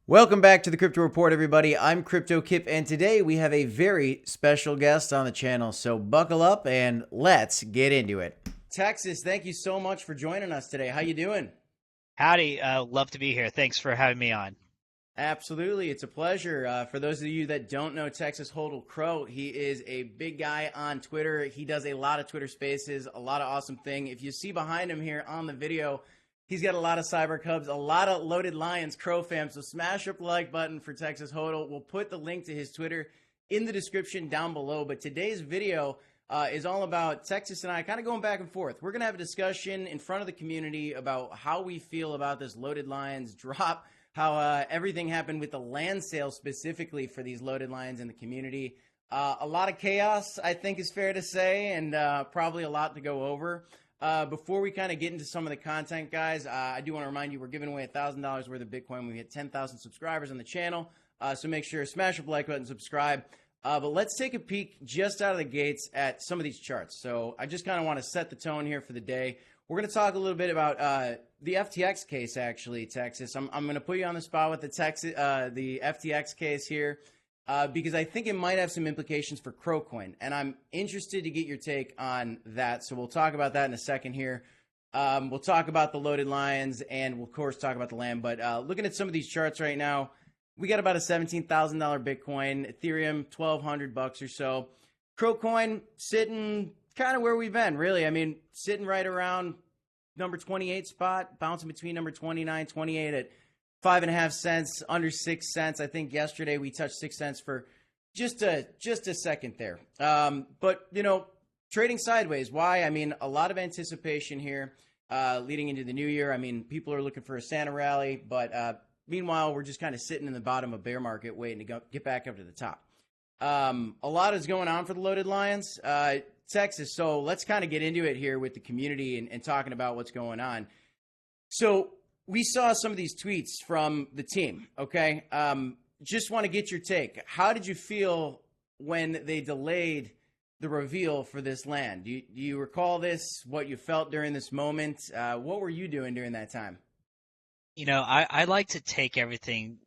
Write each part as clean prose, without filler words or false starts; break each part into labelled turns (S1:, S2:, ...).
S1: Welcome back to the Crypto Report, everybody. I'm Cryptokip, and today we have a very special guest on the channel. So buckle up and let's get into it. Texas, thank you so much for joining us today. How you doing?
S2: Howdy, love to be here. Thanks for having me on.
S1: Absolutely, it's a pleasure. For those of you that don't know Texas Hold'em Crow, he is a big guy on Twitter. He does a lot of Twitter Spaces, a lot of awesome thing. If you see behind him here on the video, he's got a lot of Cyber Cubs, a lot of Loaded Lions Crow fam. So smash up the like button for Texas Hodl. We'll put the link to his Twitter in the description down below. But today's video is all about Texas and I kind of going back and forth. We're going to have a discussion in front of the community about how we feel about this Loaded Lions drop, how everything happened with the land sale specifically for these Loaded Lions in the community. A lot of chaos, I think is fair to say, and probably a lot to go over. Before we kind of get into some of the content, guys, I do want to remind you we're giving away $1,000 worth of Bitcoin when we hit 10,000 subscribers on the channel. So make sure to smash the like button, subscribe. But let's take a peek just out of the gates at some of these charts. So I just kind of want to set the tone here for the day. We're going to talk a little bit about the FTX case, actually, Texas. I'm going to put you on the spot with the FTX case here. Because I think it might have some implications for CROcoin, and I'm interested to get your take on that. So we'll talk about that in a second here. We'll talk about the Loaded Lions, and we'll, of course, talk about the land. But looking at some of these charts right now, we got about a $17,000 Bitcoin, Ethereum, $1,200 or so. CROcoin sitting kind of where we've been, really. I mean, sitting right around number 28 spot, bouncing between number 29, 28 at 5.5 cents, under 6 cents. I think yesterday we touched 6 cents for just a second there. But you know, trading sideways. Why? I mean, a lot of anticipation here leading into the new year. I mean, people are looking for a Santa rally, but meanwhile, we're just kind of sitting in the bottom of bear market, waiting to get back up to the top. A lot is going on for the Loaded Lions, Texas. So let's kind of get into it here with the community and talking about what's going on. So we saw some of these tweets from the team, okay? Just want to get your take. How did you feel when they delayed the reveal for this land? Do you recall this, what you felt during this moment? What were you doing during that time?
S2: I like to take everything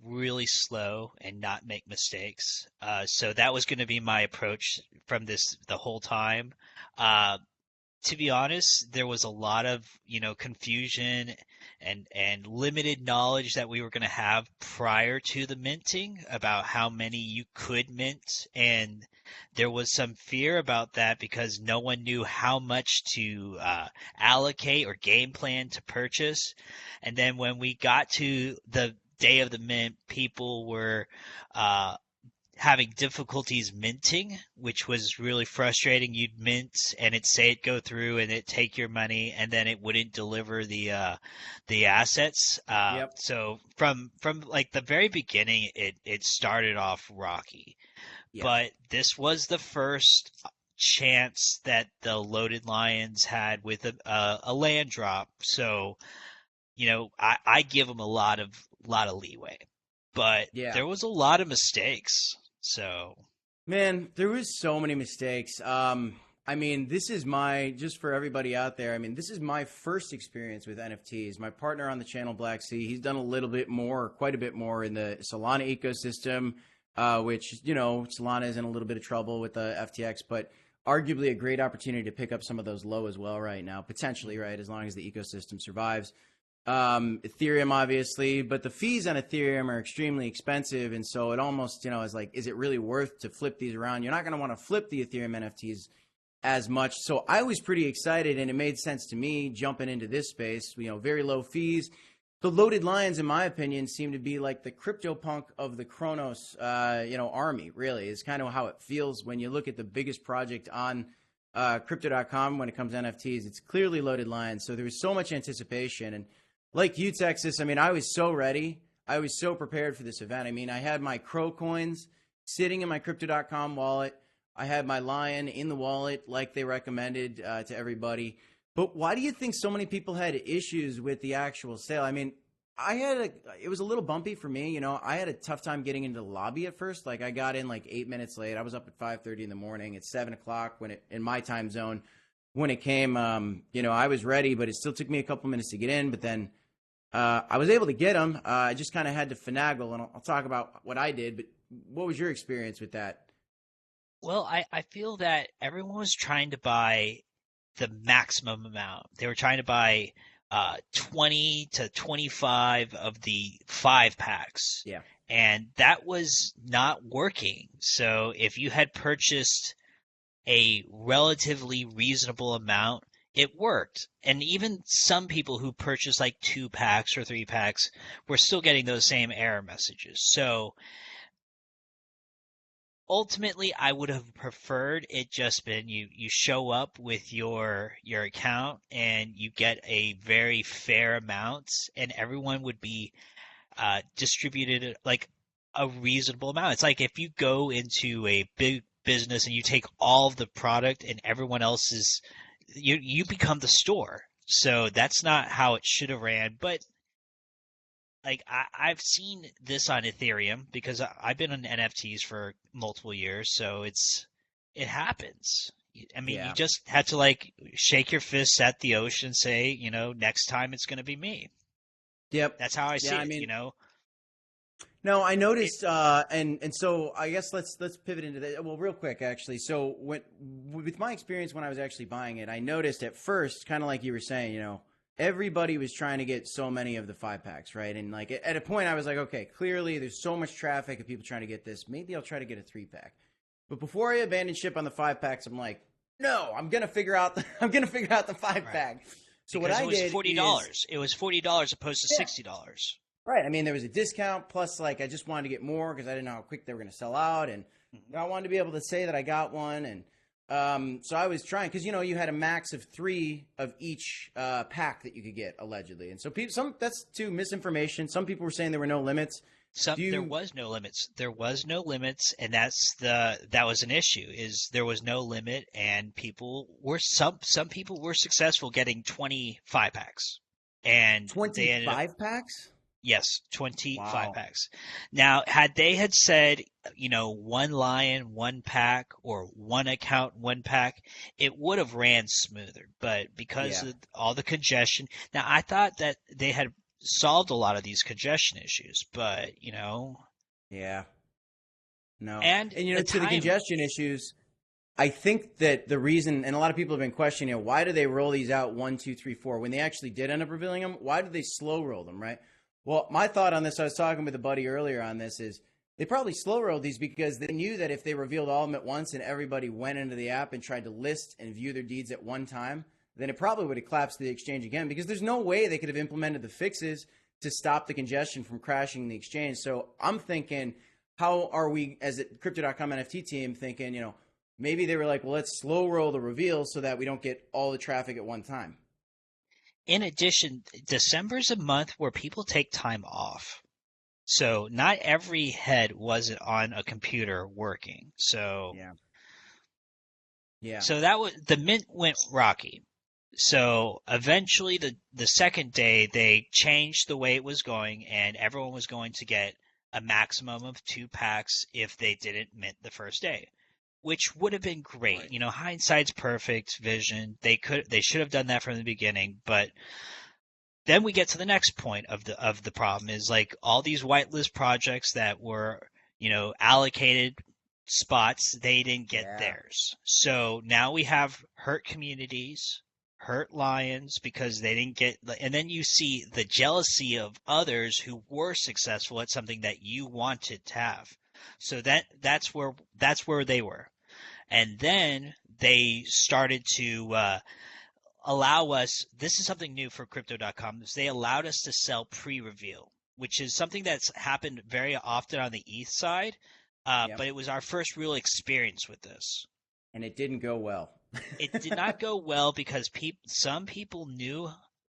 S2: really slow and not make mistakes. So that was going to be my approach from the whole time. To be honest, there was a lot of, confusion and limited knowledge that we were going to have prior to the minting about how many you could mint. And there was some fear about that because no one knew how much to allocate or game plan to purchase. And then when we got to the day of the mint, people were having difficulties minting, which was really frustrating. You'd mint and it'd say it go through and it'd take your money and then it wouldn't deliver the assets.
S1: Yep.
S2: So from like the very beginning, it started off rocky.
S1: Yeah.
S2: But this was the first chance that the Loaded Lions had with a land drop. So, I give them a lot of leeway. But
S1: Yeah.
S2: there was a lot of mistakes. So,
S1: Man, there was so many mistakes. I mean, this is just for everybody out there, I mean, this is my first experience with NFTs. My partner on the channel, Black Sea, he's done a little bit more, quite a bit more in the Solana ecosystem, which, Solana is in a little bit of trouble with the FTX, but arguably a great opportunity to pick up some of those low as well right now, potentially, right, as long as the ecosystem survives. Ethereum, obviously, but the fees on Ethereum are extremely expensive. And so it almost, is like, is it really worth to flip these around? You're not going to want to flip the Ethereum NFTs as much. So I was pretty excited and it made sense to me jumping into this space, very low fees. The Loaded Lions, in my opinion, seem to be like the CryptoPunk of the CRONOS, army, really, is kind of how it feels when you look at the biggest project on crypto.com when it comes to NFTs. It's clearly Loaded Lions. So there was so much anticipation. And like you, Texas, I mean, I was so ready. I was so prepared for this event. I mean, I had my CRO coins sitting in my crypto.com wallet. I had my Lion in the wallet like they recommended to everybody. But why do you think so many people had issues with the actual sale? I mean, it was a little bumpy for me. I had a tough time getting into the lobby at first. Like I got in like 8 minutes late. I was up at 5:30 in the morning. It's 7 o'clock in my time zone when it came. I was ready, but it still took me a couple minutes to get in. But then I was able to get them. I just kind of had to finagle, and I'll talk about what I did. But what was your experience with that?
S2: Well, I feel that everyone was trying to buy the maximum amount. They were trying to buy 20 to 25 of the 5 packs.
S1: Yeah.
S2: And that was not working. So if you had purchased a relatively reasonable amount, it worked. And even some people who purchased like 2 packs or 3 packs were still getting those same error messages. So ultimately, I would have preferred it just been you show up with your account and you get a very fair amount, and everyone would be distributed like a reasonable amount. It's like if you go into a big business and you take all of the product and everyone else is you become the store. So that's not how it should have ran. But like I've seen this on Ethereum because I've been on NFTs for multiple years, so it happens. I mean, you
S1: Yeah.
S2: just have to like shake your fists at the ocean, say, next time it's going to be me.
S1: Yep.
S2: That's how I
S1: Yeah.
S2: see
S1: I
S2: it.
S1: mean, no, I
S2: It,
S1: noticed, and so I guess let's pivot into that. Well, real quick, actually. So with my experience when I was actually buying it, I noticed at first, kind of like you were saying, everybody was trying to get so many of the 5 packs, right? And like at a point, I was like, okay, clearly there's so much traffic of people trying to get this. Maybe I'll try to get a 3 pack. But before I abandoned ship on the 5 packs, I'm like, no, I'm gonna figure out I'm gonna figure out the five
S2: right.
S1: pack. So what
S2: Because it
S1: I
S2: was
S1: did is,
S2: $40. It was $40 opposed to
S1: yeah,
S2: $60.
S1: right. I mean, there was a discount plus, like, I just wanted to get more because I didn't know how quick they were going to sell out, and
S2: Mhm.
S1: I wanted to be able to say that I got one, and so I was trying because you had a max of 3 of each pack that you could get allegedly, and so people, some that's too misinformation. Some people were saying there were no limits. Do
S2: There
S1: you?
S2: was no limits. There was no limits, and that was an issue. Is there was no limit, and some people were successful getting 25 packs, and they ended up
S1: 25 packs?
S2: yes, 25
S1: Wow.
S2: packs. Now, had they had said one lion, 1 pack, or one account, 1 pack, it would have ran smoother. But because
S1: Yeah.
S2: of all the congestion, now I thought that they had solved a lot of these congestion issues, but
S1: Yeah. No.
S2: and
S1: And
S2: the
S1: to the
S2: time.
S1: congestion issues, I think that the reason, and a lot of people have been questioning, why do they roll these out one, two, three, four? When they actually did end up revealing them, why did they slow roll them, right? Well, my thought on this, I was talking with a buddy earlier on this, is they probably slow rolled these because they knew that if they revealed all of them at once and everybody went into the app and tried to list and view their deeds at one time, then it probably would have collapsed the exchange again because there's no way they could have implemented the fixes to stop the congestion from crashing the exchange. So I'm thinking, how are we as a Crypto.com NFT team thinking, maybe they were like, well, let's slow roll the reveal so that we don't get all the traffic at one time.
S2: In addition, December's a month where people take time off. So not every head was on a computer working. So
S1: Yeah. Yeah.
S2: so that was the mint went rocky. So eventually the second day they changed the way it was going and everyone was going to get a maximum of 2 packs if they didn't mint the first day, which would have been great.
S1: Right.
S2: Hindsight's perfect vision. They should have done that from the beginning, but then we get to the next point of the problem is like all these whitelist projects that were, allocated spots, they didn't get
S1: Yeah.
S2: theirs. So now we have hurt communities, hurt lions because they didn't get, and then you see the jealousy of others who were successful at something that you wanted to have. So that's where they were. And then they started to allow us, this is something new for crypto.com, is they allowed us to sell pre-reveal, which is something that's happened very often on the ETH side,
S1: Yep.
S2: but it was our first real experience with this.
S1: And it didn't go well.
S2: It did not go well because some people knew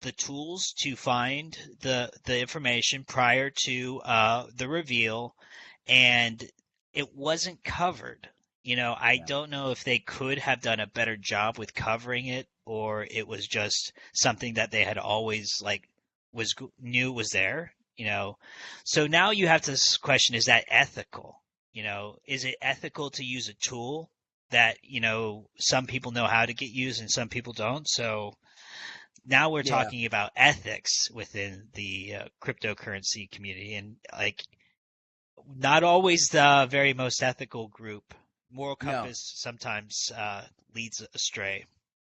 S2: the tools to find the information prior to the reveal, and it wasn't covered. I
S1: Yeah.
S2: don't know if they could have done a better job with covering it, or it was just something that they had always like knew was there. So now you have this question: is that ethical? Is it ethical to use a tool that some people know how to get used and some people don't? So now we're
S1: Yeah.
S2: talking about ethics within the cryptocurrency community, and like not always the very most ethical group. Moral
S1: No.
S2: compass sometimes leads astray.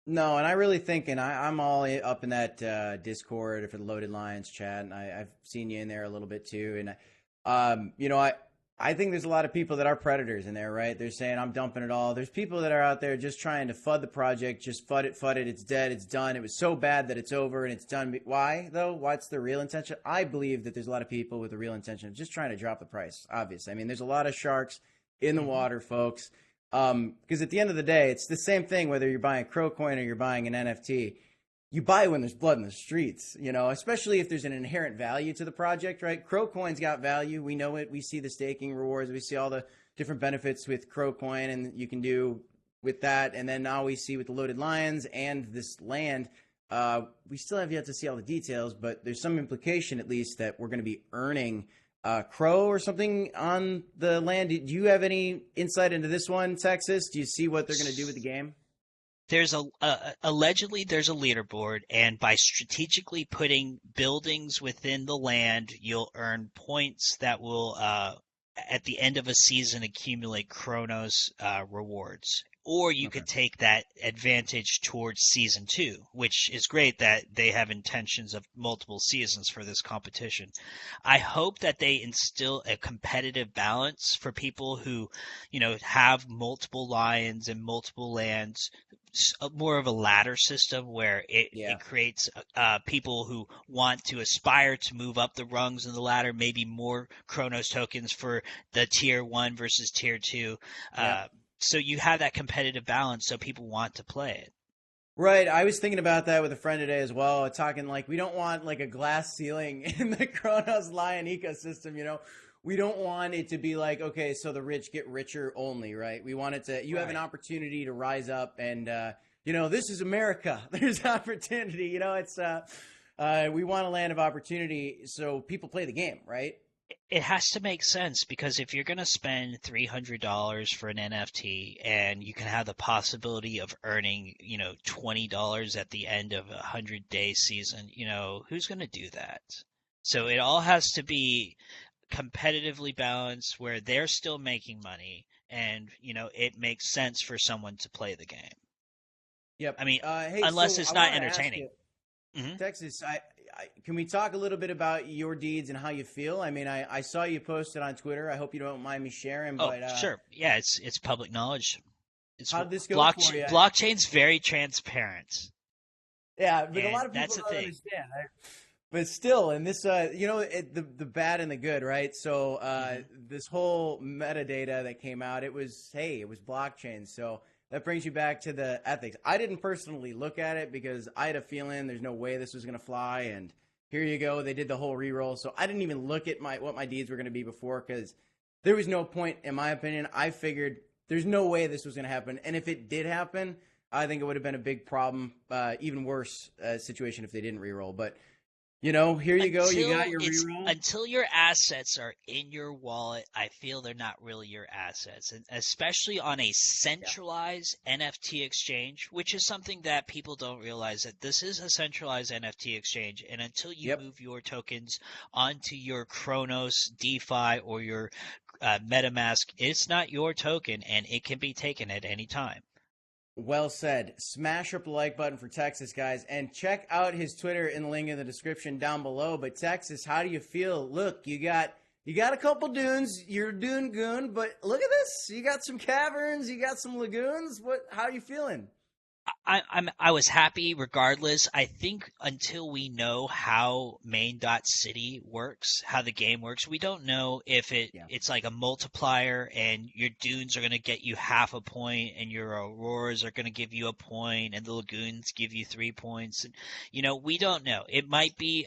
S1: No, and I really think, and I'm all up in that Discord for the Loaded Lions chat, and I've seen you in there a little bit too. And I think there's a lot of people that are predators in there, right? They're saying I'm dumping it all. There's people that are out there just trying to FUD the project, just FUD it. It's dead. It's done. It was so bad that it's over and it's done. Why though? What's the real intention? I believe that there's a lot of people with the real intention of just trying to drop the price. Obviously, I mean, there's a lot of sharks in the
S2: Hmm.
S1: water, folks. Because at the end of the day, it's the same thing whether you're buying Crow coin or you're buying an NFT. You buy when there's blood in the streets, especially if there's an inherent value to the project, right? Crow coin's got value. We know it. We see the staking rewards. We see all the different benefits with Crow coin and you can do with that. And then now we see with the Loaded Lions and this land, we still have yet to see all the details, but there's some implication at least that we're going to be earning Crow or something on the land. Do you have any insight into this one, Texas? Do you see what they're going to do with the game?
S2: There's allegedly there's a leaderboard, and by strategically putting buildings within the land, you'll earn points that will at the end of a season accumulate CRONOS rewards. Or you
S1: Okay.
S2: could take that advantage towards season two, which is great that they have intentions of multiple seasons for this competition. I hope that they instill a competitive balance for people who, have multiple lions and multiple lands, more of a ladder system where
S1: Yeah.
S2: it creates people who want to aspire to move up the rungs in the ladder, maybe more Chronos tokens for the tier one versus tier two.
S1: Yeah.
S2: So you have that competitive balance, so people want to play it.
S1: Right. I was thinking about that with a friend today as well, talking like we don't want like a glass ceiling in the Kronos Lion ecosystem. We don't want it to be like, okay, so the rich get richer only, right? We want it to, you have an
S2: Right.
S1: opportunity to rise up and, this is America. There's opportunity, we want a land of opportunity so people play the game, right?
S2: It has to make sense because if you're going to spend $300 for an NFT and you can have the possibility of earning, $20 at the end of a 100-day season, who's going to do that? So it all has to be competitively balanced where they're still making money and, it makes sense for someone to play the game.
S1: Yep.
S2: I mean,
S1: Hey,
S2: unless
S1: so
S2: it's
S1: I
S2: not
S1: want to ask
S2: entertaining.
S1: you,
S2: Hmm.
S1: Texas, can we talk a little bit about your deeds and how you feel? I mean, I saw you posted on Twitter. I hope you don't mind me sharing,
S2: Oh,
S1: but
S2: sure. Yeah, it's public knowledge. It's
S1: how did this go for
S2: blockchain.
S1: you?
S2: Blockchain's very transparent,
S1: Yeah, but a lot
S2: and
S1: of people
S2: that's the
S1: don't
S2: thing.
S1: understand. But still, in this, the bad and the good, right? So
S2: Hmm.
S1: this whole metadata that came out, it was blockchain. So that brings you back to the ethics. I didn't personally look at it because I had a feeling there's no way this was going to fly. And here you go, they did the whole reroll. So I didn't even look at what my deeds were going to be before because there was no point, in my opinion. I figured there's no way this was going to happen, and if it did happen, I think it would have been a big problem, even worse situation if they didn't reroll. But here you go. You got your reroll.
S2: Until your assets are in your wallet, I feel they're not really your assets, and especially on a
S1: Yeah.
S2: centralized NFT exchange, which is something that people don't realize that this is a centralized NFT exchange, and until you
S1: Yep.
S2: move your tokens onto your Chronos DeFi or your MetaMask, it's not your token, and it can be taken at any time.
S1: Well said. Smash up the like button for Texas, guys, and check out his Twitter in the link in the description down below. But Texas, how do you feel? Look, you got a couple dunes. You're a dune goon, but look at this. You got some caverns. You got some lagoons. How are you feeling?
S2: I was happy regardless. I think until we know how main dot city works, how the game works, we don't know if
S1: Yeah.
S2: it's like a multiplier and your dunes are going to get you half a point and your auroras are going to give you a point and the lagoons give you 3 points. And we don't know. It might be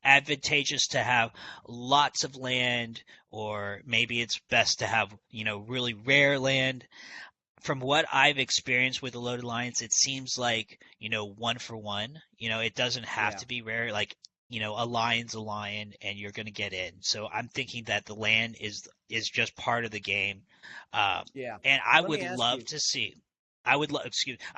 S2: advantageous to have lots of land, or maybe it's best to have really rare land. From what I've experienced with the Loaded Lions, it seems like, one for one. It doesn't have
S1: Yeah.
S2: to be rare. Like, a lion's a lion and you're going to get in. So I'm thinking that the land is just part of the game. Um,
S1: Yeah.
S2: and I
S1: Let me
S2: would
S1: ask
S2: love
S1: you.
S2: to see. I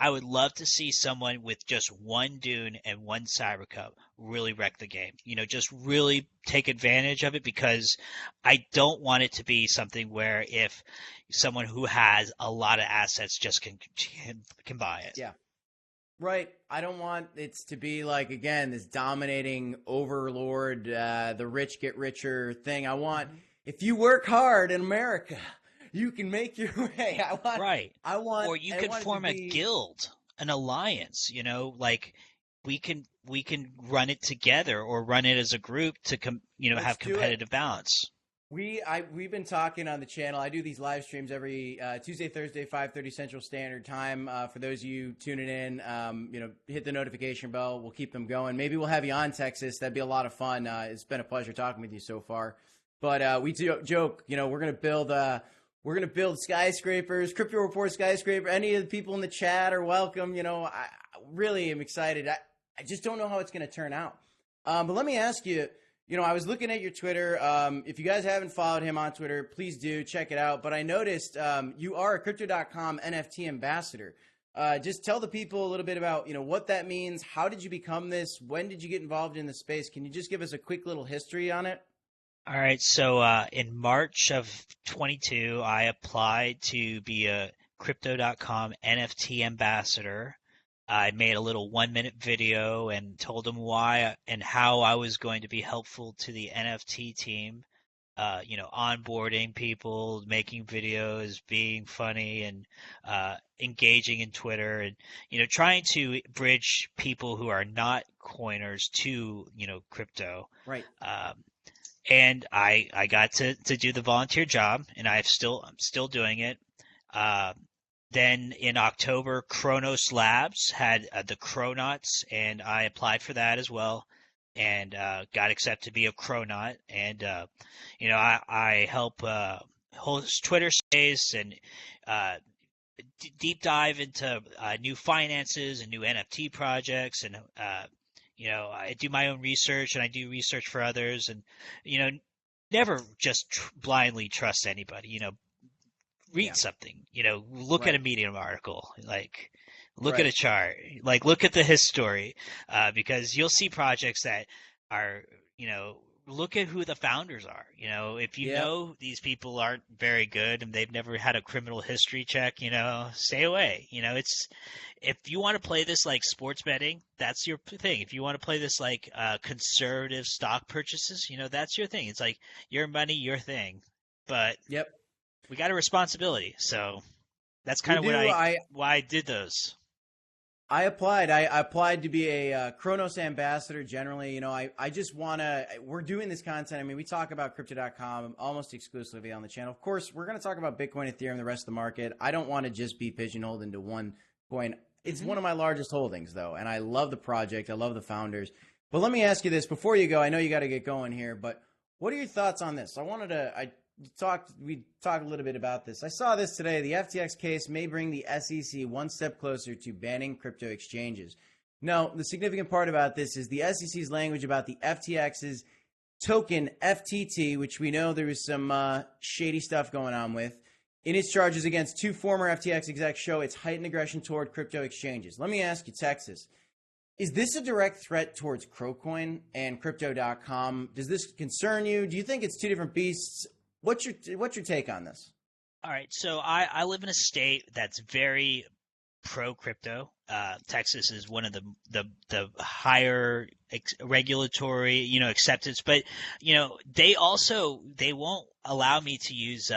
S2: would love to see someone with just one Dune and one Cyber Cup really wreck the game. Just really take advantage of it, because I don't want it to be something where if someone who has a lot of assets just can buy it.
S1: Yeah. Right. I don't want it to be like, again, this dominating overlord, the rich get richer thing. I want, if you work hard in America, you can make your way. I want,
S2: Or you could form a guild, an alliance, like we can run it together or run it as a group to have competitive balance.
S1: We've been talking on the channel. I do these live streams every Tuesday, Thursday, 5:30 Central Standard Time. For those of you tuning in, hit the notification bell. We'll keep them going. Maybe we'll have you on, Texas. That'd be a lot of fun. It's been a pleasure talking with you so far. But we joke, we're gonna build skyscrapers, Crypto Report skyscraper. Any of the people in the chat are welcome. I really am excited. I just don't know how it's gonna turn out. But let me ask you. I was looking at your Twitter. If you guys haven't followed him on Twitter, please do check it out. But I noticed you are a crypto.com NFT ambassador. Just tell the people a little bit about, what that means. How did you become this? When did you get involved in the space? Can you just give us a quick little history on it?
S2: All right. So in March of 22, I applied to be a crypto.com NFT ambassador. I made a little 1-minute video and told them why and how I was going to be helpful to the NFT team, onboarding people, making videos, being funny, and engaging in Twitter, and, trying to bridge people who are not coiners to, crypto.
S1: Right.
S2: And I got to do the volunteer job, and I'm still doing it. Then in October, CRONOS Labs had the CRONOTS, and I applied for that as well, and got accepted to be a CRONOT. And I help host Twitter Space and deep dive into new finances and new NFT projects, and I do my own research, and I do research for others, and never just blindly trust anybody. Read something, look at a Medium article, look at a chart, look at the history, because you'll see projects that are, look at who the founders are. If you know these people aren't very good and they've never had a criminal history check, stay away. If you want to play this like sports betting, that's your thing. If you want to play this like conservative stock purchases, that's your thing. It's like your money, your thing. But we got a responsibility, so that's kind of why I did those.
S1: I applied to be a CRONOS ambassador generally. I just want to – we're doing this content. I mean, we talk about Crypto.com almost exclusively on the channel. Of course, we're going to talk about Bitcoin, Ethereum, the rest of the market. I don't want to just be pigeonholed into one coin. It's one of my largest holdings, though, and I love the project. I love the founders. But let me ask you this. Before you go, I know you got to get going here, but what are your thoughts on this? We talked a little bit about this. I saw this today. The FTX case may bring the SEC one step closer to banning crypto exchanges. Now, the significant part about this is the SEC's language about the FTX's token FTT, which we know there was some shady stuff going on with. In its charges against 2 former FTX execs show its heightened aggression toward crypto exchanges. Let me ask you, Texas, is this a direct threat towards CROcoin and Crypto.com? Does this concern you? Do you think it's two different beasts? What's your take on this?
S2: All right, so I live in a state that's very pro crypto. Texas is one of the higher regulatory acceptance, but they won't allow me to use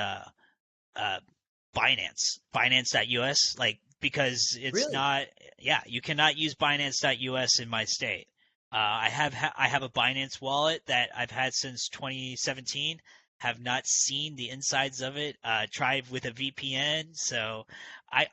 S2: Binance.us, because it's
S1: really?
S2: not. Yeah, you cannot use Binance.us in my state. I have a Binance wallet that I've had since 2017. Have not seen the insides of it. Tried with a VPN, so I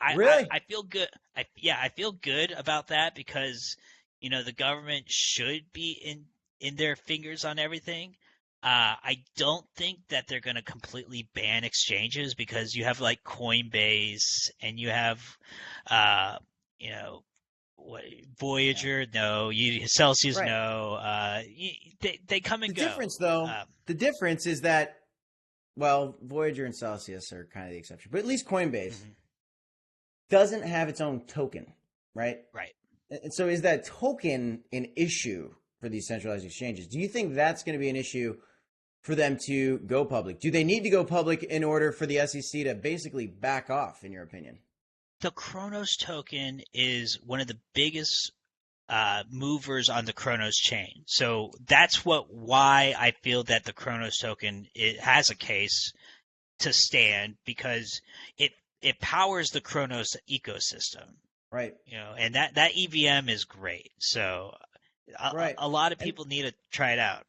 S2: feel good. I feel good about that, because the government should be in their fingers on everything. I don't think that they're going to completely ban exchanges, because you have like Coinbase and you have Voyager, no. Celsius,
S1: right.
S2: No. They come and go.
S1: The difference is that, well, Voyager and Celsius are kind of the exception, but at least Coinbase. doesn't have its own token, right?
S2: Right.
S1: And so is that token an issue for these centralized exchanges? Do you think that's going to be an issue for them to go public? Do they need to go public in order for the SEC to basically back off, in your opinion?
S2: The CRONOS token is one of the biggest movers on the CRONOS chain. So that's why I feel that the CRONOS token, it has a case to stand, because it powers the CRONOS ecosystem.
S1: Right.
S2: And that EVM is great. So
S1: right.
S2: a lot of people need to try it out.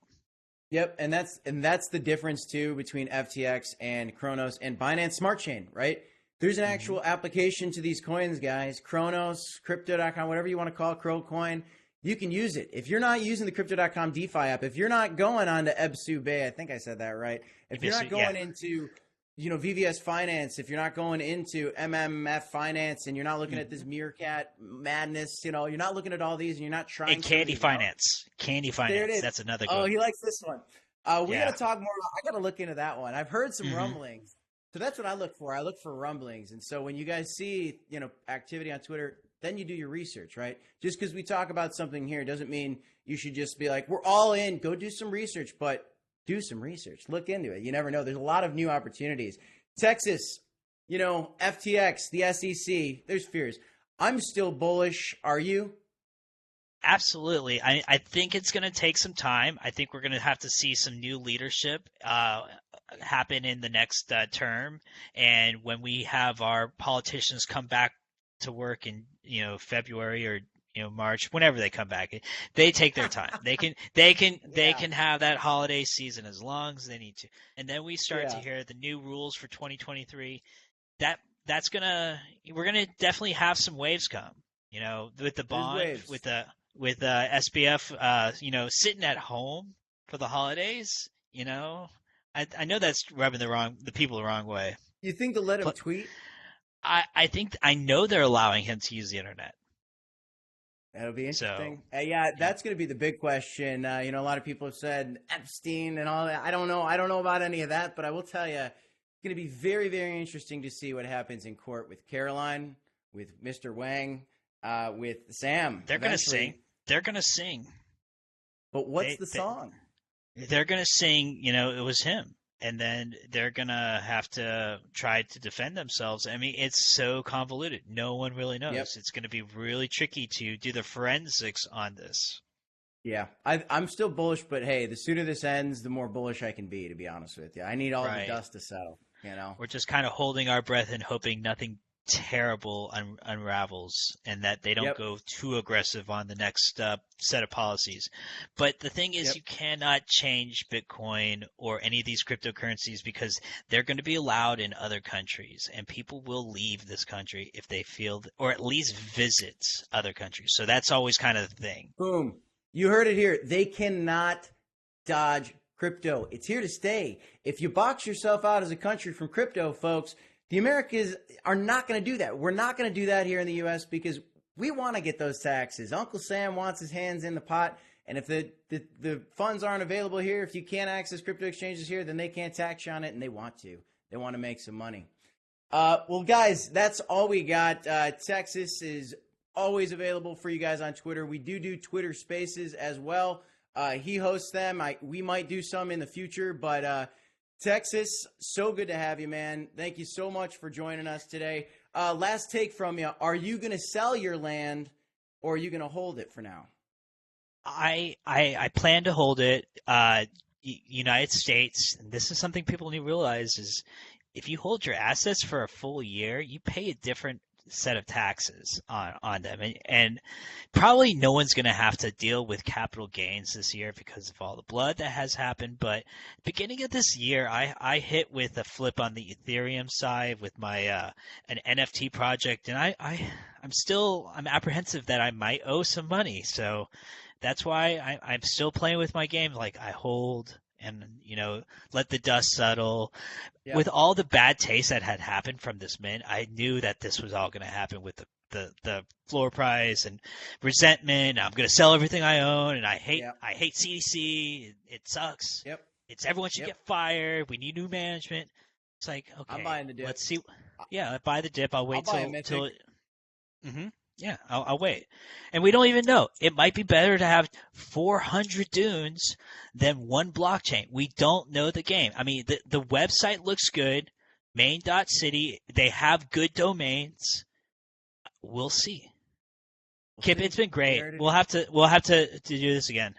S1: Yep, and that's the difference too between FTX and CRONOS and Binance Smart Chain, right? There's an actual application to these coins, guys. CRONOS, Crypto.com, whatever you want to call it, CRO coin. You can use it. If you're not using the Crypto.com DeFi app, if you're not going on to Ebsu Bay, I think I said that right. If you're not going into, VVS Finance, if you're not going into MMF Finance, and you're not looking at this Meerkat madness, you're not looking at all these, and you're not trying.
S2: And Candy Finance, Candy Finance.
S1: There it is.
S2: That's another good.
S1: Oh, he likes this one. We got to talk more. I got to look into that one. I've heard some rumblings. So that's what I look for. I look for rumblings. And so when you guys see, activity on Twitter, then you do your research, right? Just because we talk about something here doesn't mean you should just be like, we're all in, go do some research, but do some research. Look into it. You never know. There's a lot of new opportunities. Texas, FTX, the SEC, there's fears. I'm still bullish. Are you?
S2: Absolutely. I think it's going to take some time. I think we're going to have to see some new leadership happen in the next term. And when we have our politicians come back to work in, February or, March, whenever they come back, they take their time. They can have that holiday season as long as they need to. And then we start to hear the new rules for 2023. We're going to definitely have some waves come, with the bond, with SBF, sitting at home for the holidays, I know that's rubbing the people the wrong way.
S1: You think they'll let him tweet?
S2: I know they're allowing him to use the internet.
S1: That'll be interesting. That's going to be the big question. A lot of people have said Epstein and all that. I don't know about any of that, but I will tell you, it's going to be very, very interesting to see what happens in court with Caroline, with Mr. Wang, with Sam.
S2: They're going to sing. They're going to sing.
S1: But what's the song?
S2: They're going to sing, it was him. And then they're going to have to try to defend themselves. I mean, it's so convoluted. No one really knows. Yep. It's going to be really tricky to do the forensics on this.
S1: Yeah, I'm still bullish, but hey, the sooner this ends, the more bullish I can be, to be honest with you. I need all the dust to settle, We're just
S2: kind of holding our breath and hoping nothing terrible unravels and that they don't go too aggressive on the next set of policies. But the thing is, you cannot change Bitcoin or any of these cryptocurrencies because they're going to be allowed in other countries, and people will leave this country if they feel, or at least visit other countries. So that's always kind of the thing.
S1: Boom. You heard it here. They cannot dodge crypto. It's here to stay. If you box yourself out as a country from crypto, folks, the Americans are not going to do that. We're not going to do that here in the U.S. because we want to get those taxes. Uncle Sam wants his hands in the pot. And if the funds aren't available here, if you can't access crypto exchanges here, then they can't tax you on it, and they want to. They want to make some money. Well, guys, that's all we got. Texas is always available for you guys on Twitter. We do Twitter Spaces as well. He hosts them. We might do some in the future, but Texas, so good to have you, man. Thank you so much for joining us today. Last take from you. Are you going to sell your land, or are you going to hold it for now?
S2: I plan to hold it. United States, and this is something people need to realize, is if you hold your assets for a full year, you pay a different set of taxes on them, and probably no one's going to have to deal with capital gains this year because of all the blood that has happened. But beginning of this year, I hit with a flip on the Ethereum side with my an NFT project, and I'm apprehensive that I might owe some money, so that's why I'm still playing with my game. Like, I hold and let the dust settle. Yep. With all the bad taste that had happened from this mint, I knew that this was all going to happen with the floor price and resentment. I'm going to sell everything I own, and I hate CDC. It sucks.
S1: Yep.
S2: It's everyone should get fired. We need new management. It's like, okay,
S1: I'm buying the dip.
S2: Let's see. Yeah, I buy the dip. I'll wait till Mm-hmm. Yeah, I'll wait. And we don't even know. It might be better to have 400 dunes than one blockchain. We don't know the game. I mean, the website looks good. Main.city, they have good domains. We'll see. Kip, it's been great. We'll have to do this again.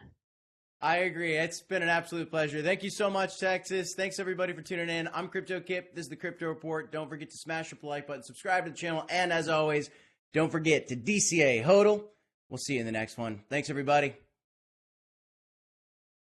S1: I agree. It's been an absolute pleasure. Thank you so much, Texas. Thanks, everybody, for tuning in. I'm Cryptokip. This is the Crypto Report. Don't forget to smash the like button, subscribe to the channel, and as always, don't forget to DCA HODL. We'll see you in the next one. Thanks, everybody.